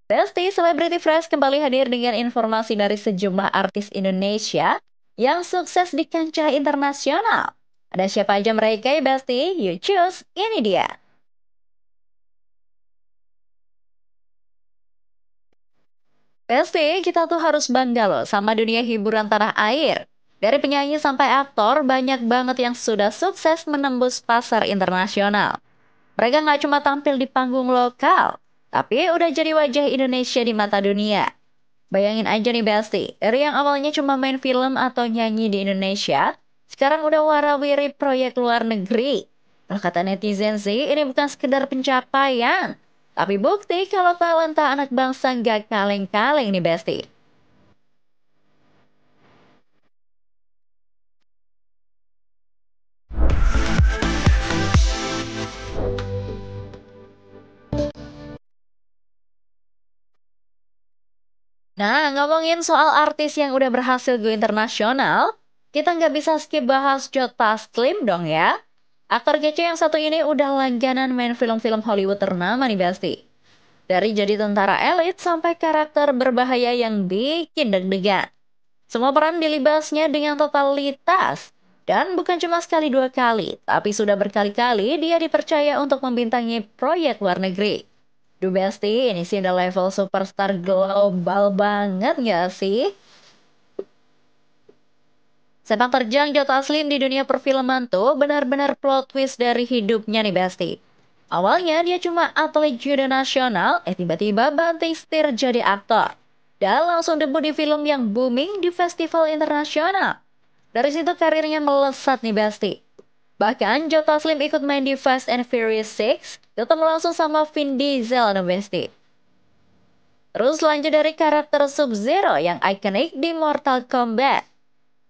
Besti Celebrity Fresh kembali hadir dengan informasi dari sejumlah artis Indonesia yang sukses di kancah internasional. Ada siapa aja mereka ya Besti? You choose, ini dia. Besti, kita tuh harus bangga loh sama dunia hiburan tanah air. Dari penyanyi sampai aktor, banyak banget yang sudah sukses menembus pasar internasional. Mereka nggak cuma tampil di panggung lokal, tapi udah jadi wajah Indonesia di mata dunia. Bayangin aja nih Besti, dari yang awalnya cuma main film atau nyanyi di Indonesia, sekarang udah warawiri proyek luar negeri. Kalau kata netizen sih, ini bukan sekedar pencapaian, tapi bukti kalau talenta anak bangsa nggak kaleng-kaleng nih Besti. Nah, ngomongin soal artis yang udah berhasil go internasional, kita nggak bisa skip bahas Joe Taslim dong ya. Aktor kece yang satu ini udah langganan main film-film Hollywood ternama nih Besti. Dari jadi tentara elit sampai karakter berbahaya yang bikin deg-degan. Semua peran dilibasnya dengan totalitas. Dan bukan cuma sekali dua kali, tapi sudah berkali-kali dia dipercaya untuk membintangi proyek luar negeri. Duh Besti, ini sih udah level superstar global banget gak sih? Sepak terjang Joe Taslim di dunia perfilman tuh benar-benar plot twist dari hidupnya nih Besti. Awalnya dia cuma atlet judo nasional, tiba-tiba banting setir jadi aktor. Dan langsung debut di film yang booming di festival internasional. Dari situ karirnya melesat nih Besti. Bahkan Joe Taslim ikut main di Fast and Furious 6, ketemu langsung sama Vin Diesel nih Besti. Terus lanjut dari karakter Sub-Zero yang ikonik di Mortal Kombat.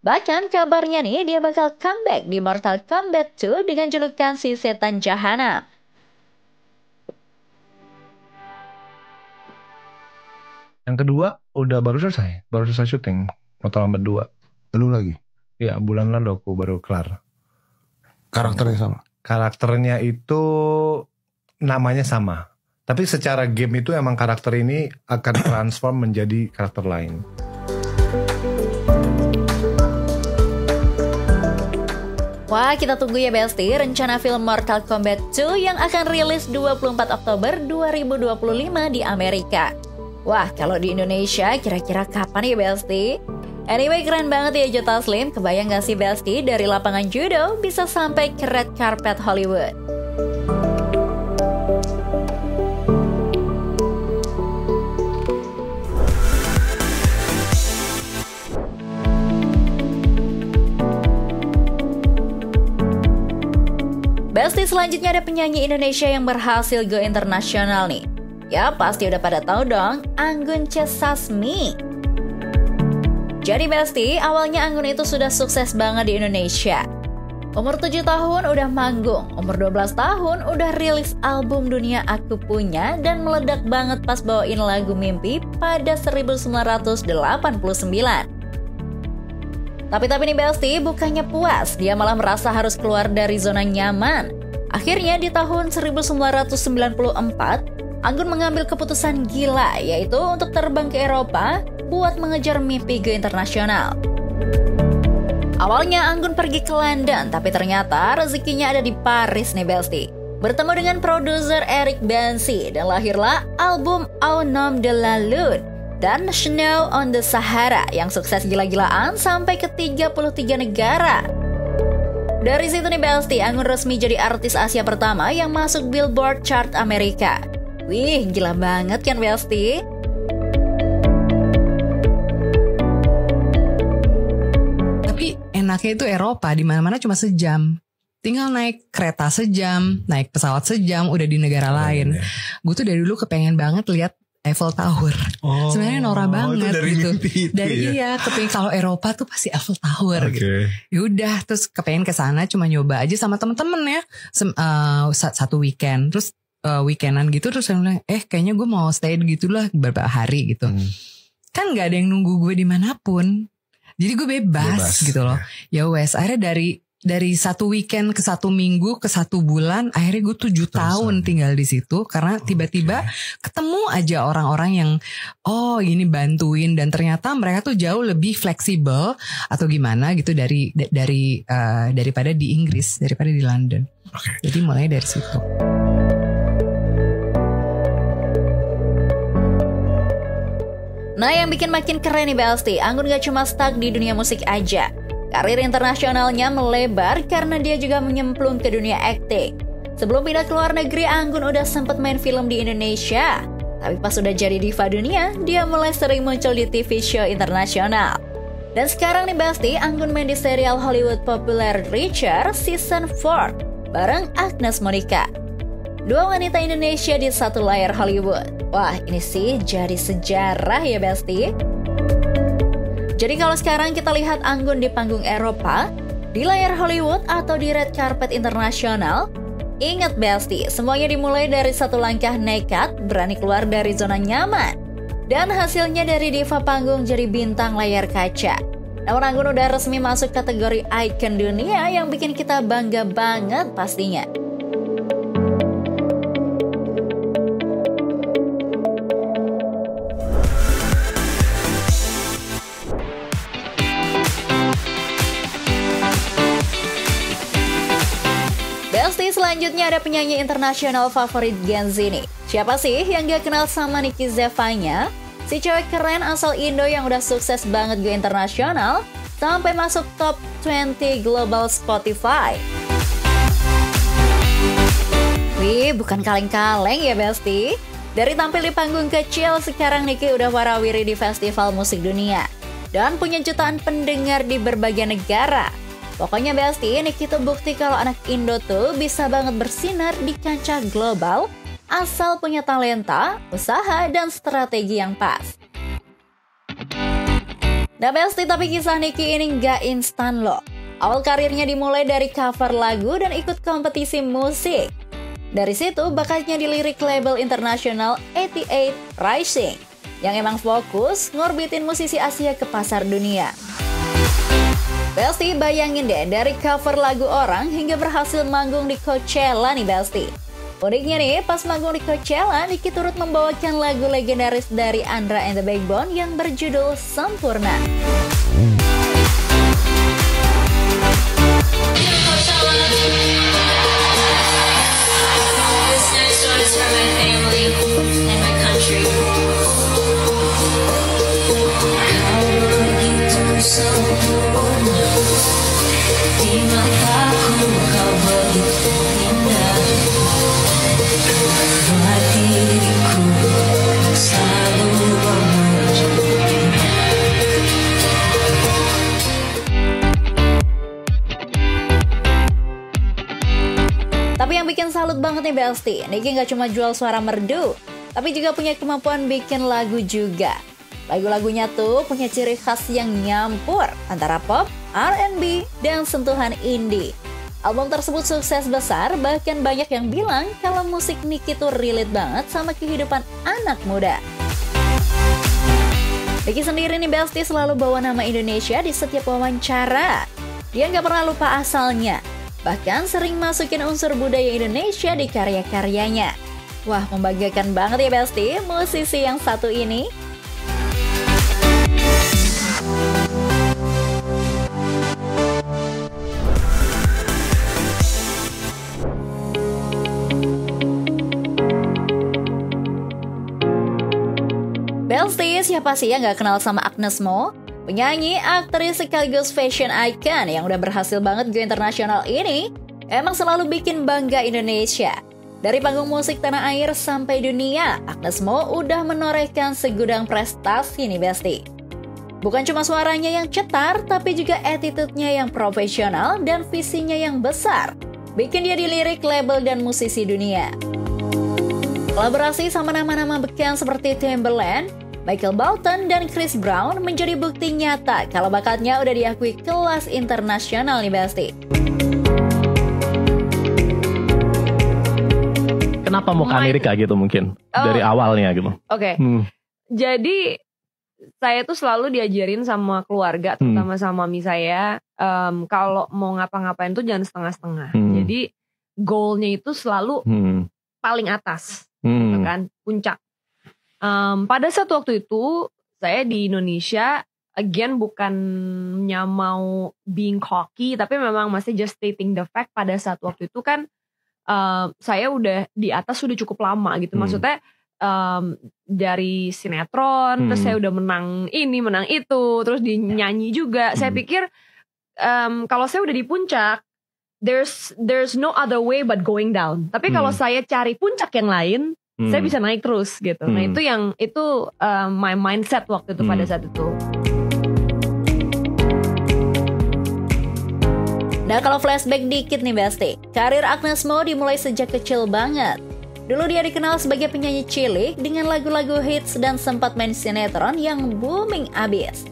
Bahkan kabarnya nih dia bakal comeback di Mortal Kombat 2 dengan julukan si setan jahanam. Yang kedua baru selesai syuting Mortal Kombat 2. Belum lagi. Ya, bulan lalu aku baru kelar. Karakternya sama. Karakternya itu namanya sama. Tapi secara game itu emang karakter ini akan transform menjadi karakter lain. Wah, kita tunggu ya Besti, rencana film Mortal Kombat 2 yang akan rilis 24 Oktober 2025 di Amerika. Wah, kalau di Indonesia kira-kira kapan ya Besti? Anyway, keren banget ya Joe Taslim. Kebayang gak sih Besti dari lapangan judo bisa sampai ke red carpet Hollywood? Besti, selanjutnya ada penyanyi Indonesia yang berhasil go internasional nih. Ya pasti udah pada tahu dong, Anggun C. Sasmi. Jadi Besti, awalnya Anggun itu sudah sukses banget di Indonesia. Umur 7 tahun udah manggung, umur 12 tahun udah rilis album Dunia Aku Punya dan meledak banget pas bawain lagu Mimpi pada 1989. Tapi nih Besti, bukannya puas, dia malah merasa harus keluar dari zona nyaman. Akhirnya di tahun 1994, Anggun mengambil keputusan gila, yaitu untuk terbang ke Eropa buat mengejar mimpi go internasional. Awalnya Anggun pergi ke London, tapi ternyata rezekinya ada di Paris nih Besti. Bertemu dengan produser Eric Bansi dan lahirlah album Au Nom de la Lune dan Snow on the Sahara yang sukses gila-gilaan sampai ke 33 negara. Dari situ nih Besti, Anggun resmi jadi artis Asia pertama yang masuk Billboard Chart Amerika. Wih, gila banget kan Besti? Tapi enaknya itu Eropa, di mana-mana cuma sejam. Tinggal naik kereta sejam, naik pesawat sejam, udah di negara lain. Gue tuh dari dulu kepengen banget lihat Eiffel Tower. Sebenarnya norak banget dari gitu. Itu Dari ya? kepengen kalau Eropa tuh pasti Eiffel Tower gitu. Okay. Yaudah, terus kepengen ke sana cuma nyoba aja sama temen-temen ya. Satu weekend, terus weekendan gitu, terus saya bilang, kayaknya gue mau stay gitulah beberapa hari gitu. Kan nggak ada yang nunggu gue dimanapun. Jadi gue bebas gitu loh. Ya wes, akhirnya dari dari 1 weekend ke 1 minggu ke 1 bulan, akhirnya gue 7 tahun tinggal di situ karena tiba-tiba ketemu aja orang-orang yang ini bantuin, dan ternyata mereka tuh jauh lebih fleksibel atau gimana gitu daripada di Inggris, daripada di London. Jadi mulai dari situ. Nah, yang bikin makin keren nih Belsti, Anggun gak cuma stuck di dunia musik aja. Karir internasionalnya melebar karena dia juga menyemplung ke dunia akting. Sebelum pindah ke luar negeri, Anggun udah sempat main film di Indonesia. Tapi pas udah jadi diva dunia, dia mulai sering muncul di TV show internasional. Dan sekarang nih Belsti, Anggun main di serial Hollywood populer Reacher Season 4 bareng Agnes Monica. 2 wanita Indonesia di satu layar Hollywood. Wah, ini sih jadi sejarah ya Belsti. Jadi kalau sekarang kita lihat Anggun di panggung Eropa, di layar Hollywood atau di red carpet internasional, ingat Belsti, semuanya dimulai dari satu langkah nekat, berani keluar dari zona nyaman. Dan hasilnya dari diva panggung jadi bintang layar kaca. Namun Anggun udah resmi masuk kategori icon dunia yang bikin kita bangga banget pastinya. Selanjutnya ada penyanyi internasional favorit Gen Z nih. Siapa sih yang gak kenal sama Niki Zevanya? Si cewek keren asal Indo yang udah sukses banget go internasional sampai masuk top 20 global Spotify. Wih, bukan kaleng-kaleng ya Besti. Dari tampil di panggung kecil, sekarang Niki udah warawiri di festival musik dunia dan punya jutaan pendengar di berbagai negara. Pokoknya Besti, Niki tuh bukti kalau anak Indo tuh bisa banget bersinar di kancah global asal punya talenta, usaha, dan strategi yang pas. Nah Besti, tapi kisah Niki ini nggak instan loh. Awal karirnya dimulai dari cover lagu dan ikut kompetisi musik. Dari situ bakatnya dilirik label internasional 88 Rising yang emang fokus ngorbitin musisi Asia ke pasar dunia. Besti, bayangin deh, dari cover lagu orang hingga berhasil manggung di Coachella nih Besti. Uniknya nih, pas manggung di Coachella, Niki turut membawakan lagu legendaris dari Andra and the Backbone yang berjudul Sempurna. Tapi yang bikin salut banget nih Besti, Niki gak cuma jual suara merdu, tapi juga punya kemampuan bikin lagu juga. Lagu-lagunya tuh punya ciri khas yang nyampur antara pop, R&B, dan sentuhan indie. Album tersebut sukses besar, bahkan banyak yang bilang kalau musik Niki tuh relate banget sama kehidupan anak muda. Niki sendiri nih Besti selalu bawa nama Indonesia di setiap wawancara. Dia nggak pernah lupa asalnya, bahkan sering masukin unsur budaya Indonesia di karya-karyanya. Wah, membanggakan banget ya Besti, musisi yang satu ini. Besti, siapa sih yang gak kenal sama Agnes Mo? Penyanyi, aktris sekaligus fashion icon yang udah berhasil banget go internasional ini emang selalu bikin bangga Indonesia. Dari panggung musik tanah air sampai dunia, Agnes Mo udah menorehkan segudang prestasi nih Besti. Bukan cuma suaranya yang cetar, tapi juga attitude-nya yang profesional dan visinya yang besar, bikin dia dilirik label dan musisi dunia. Kolaborasi sama nama-nama beken seperti Timbaland, Michael Bolton, dan Chris Brown menjadi bukti nyata kalau bakatnya udah diakui kelas internasional nih Besti. Kenapa mau ke Amerika gitu mungkin? Dari awalnya gitu. Oke. Jadi saya tuh selalu diajarin sama keluarga, terutama sama mami saya, kalau mau ngapa-ngapain tuh jangan setengah-setengah. Jadi goalnya itu selalu paling atas, gitu kan, puncak. Pada saat waktu itu saya di Indonesia, again bukannya mau being cocky, tapi memang masih just stating the fact. Pada saat waktu itu kan saya udah di atas sudah cukup lama gitu. Maksudnya dari sinetron, terus saya udah menang ini, menang itu, terus dinyanyi juga. Saya pikir kalau saya udah di puncak, there's no other way but going down. Tapi kalau saya cari puncak yang lain, saya bisa naik terus gitu. Nah itu my mindset waktu itu pada saat itu. Nah kalau flashback dikit nih Besti, karir Agnes Mo dimulai sejak kecil banget. Dulu dia dikenal sebagai penyanyi cilik dengan lagu-lagu hits dan sempat main sinetron yang booming abis.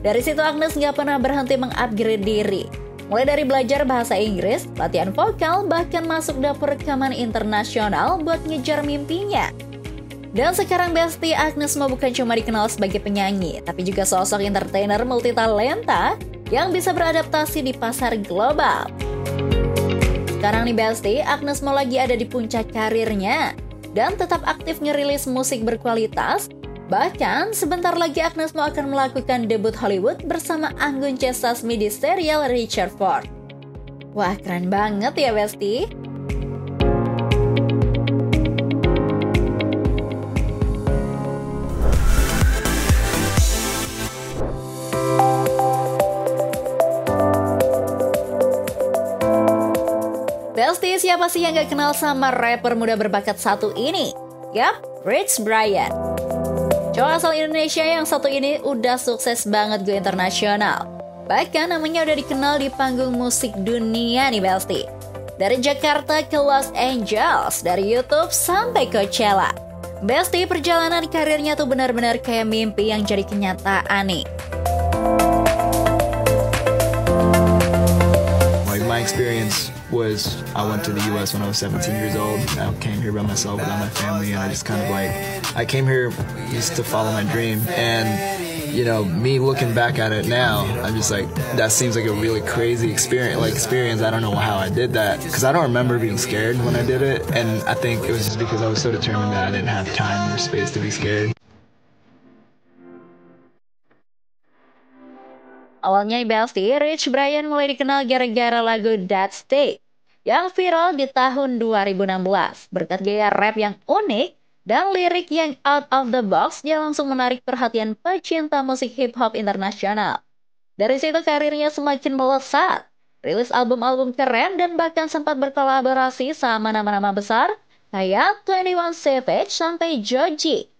Dari situ Agnes gak pernah berhenti mengupgrade diri. Mulai dari belajar bahasa Inggris, latihan vokal, bahkan masuk dapur rekaman internasional buat ngejar mimpinya. Dan sekarang Besti, Agnes Mo bukan cuma dikenal sebagai penyanyi, tapi juga sosok entertainer multitalenta yang bisa beradaptasi di pasar global. Sekarang nih Besti, Agnes Mo lagi ada di puncak karirnya dan tetap aktif ngerilis musik berkualitas. Bahkan sebentar lagi Agnes Mo akan melakukan debut Hollywood bersama Anggun C. Sasmi di serial Richard Ford. Wah keren banget ya Besti. Besti, siapa sih yang gak kenal sama rapper muda berbakat satu ini? Yap, Rich Brian. Cowok asal Indonesia yang satu ini udah sukses banget go internasional. Bahkan namanya udah dikenal di panggung musik dunia nih Besti. Dari Jakarta ke Los Angeles, dari YouTube sampai Coachella. Besti, perjalanan karirnya tuh benar-benar kayak mimpi yang jadi kenyataan nih. My experience was I went to the US when I was 17 years old. I came here by myself without my family, and I just kind of I came here just to follow my dream. And you know, me looking back at it now, I'm just like, that seems like a really crazy experience. I don't know how I did that, because I don't remember being scared when I did it, and I think it was just because I was so determined that I didn't have time or space to be scared. Awalnya Besti, Rich Brian mulai dikenal gara-gara lagu That State yang viral di tahun 2016. Berkat gaya rap yang unik dan lirik yang out of the box, dia langsung menarik perhatian pecinta musik hip-hop internasional. Dari situ karirnya semakin melesat, rilis album-album keren dan bahkan sempat berkolaborasi sama nama-nama besar kayak 21 Savage sampai Joji.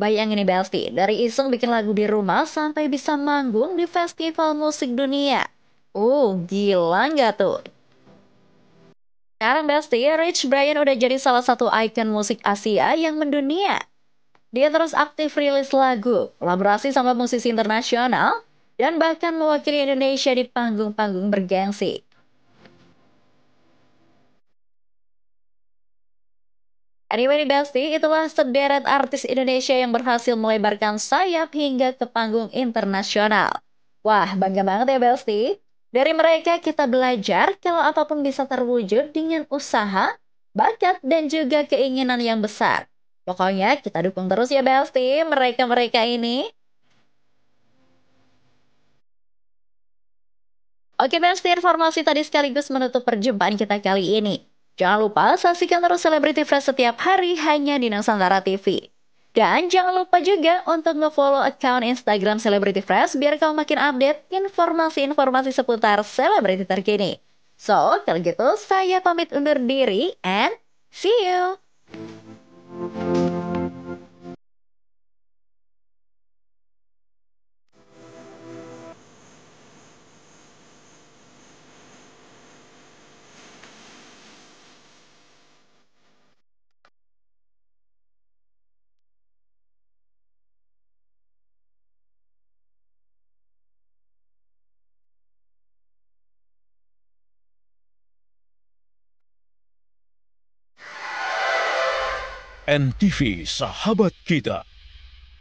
Bayangin nih Besti, dari iseng bikin lagu di rumah sampai bisa manggung di festival musik dunia. Gila nggak tuh? Sekarang Besti, Rich Brian udah jadi salah satu ikon musik Asia yang mendunia. Dia terus aktif rilis lagu, kolaborasi sama musisi internasional, dan bahkan mewakili Indonesia di panggung-panggung bergengsi. Anyway nih Besti, itulah sederet artis Indonesia yang berhasil melebarkan sayap hingga ke panggung internasional. Wah, bangga banget ya Besti. Dari mereka kita belajar kalau apapun bisa terwujud dengan usaha, bakat, dan juga keinginan yang besar. Pokoknya kita dukung terus ya Besti, mereka-mereka ini. Oke Besti, informasi tadi sekaligus menutup perjumpaan kita kali ini. Jangan lupa saksikan terus Celebrity Fresh setiap hari hanya di Nusantara TV. Dan jangan lupa juga untuk nge-follow account Instagram Celebrity Fresh biar kamu makin update informasi-informasi seputar selebriti terkini. So, kalau gitu saya pamit undur diri and see you! NTV Sahabat Kita.